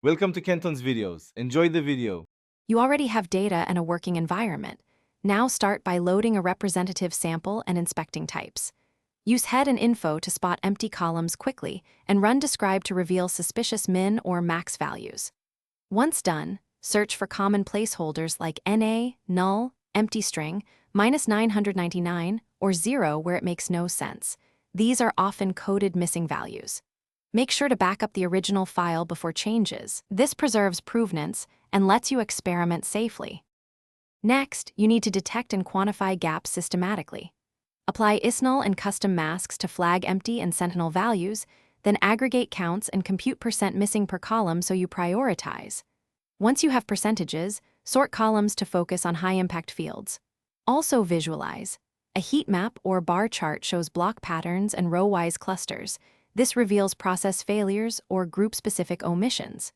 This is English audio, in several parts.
Welcome to Kenton's videos. Enjoy the video. You already have data and a working environment. Now start by loading a representative sample and inspecting types. Use head and info to spot empty columns quickly and run describe to reveal suspicious min or max values. Once done, search for common placeholders like NA, null, empty string, -999, or 0 where it makes no sense. These are often coded missing values. Make sure to back up the original file before changes. This preserves provenance and lets you experiment safely. Next, you need to detect and quantify gaps systematically. Apply isnull and custom masks to flag empty and sentinel values, then aggregate counts and compute percent missing per column so you prioritize. Once you have percentages, sort columns to focus on high-impact fields. Also visualize. A heat map or bar chart shows block patterns and row-wise clusters. This reveals process failures or group-specific omissions.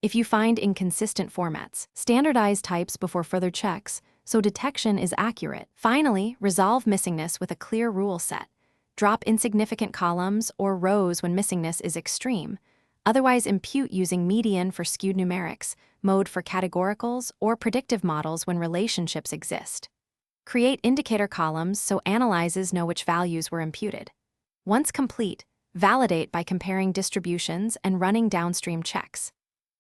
If you find inconsistent formats, standardize types before further checks so detection is accurate. Finally, resolve missingness with a clear rule set. Drop insignificant columns or rows when missingness is extreme. Otherwise, impute using median for skewed numerics, mode for categoricals, or predictive models when relationships exist. Create indicator columns so analyzers know which values were imputed. Once complete, validate by comparing distributions and running downstream checks.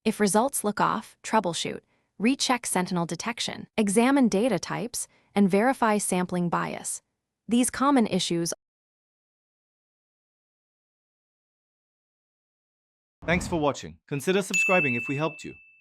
If results look off, troubleshoot, recheck sentinel detection, examine data types, and verify sampling bias. These common issues. Thanks for watching. Consider subscribing if we helped you.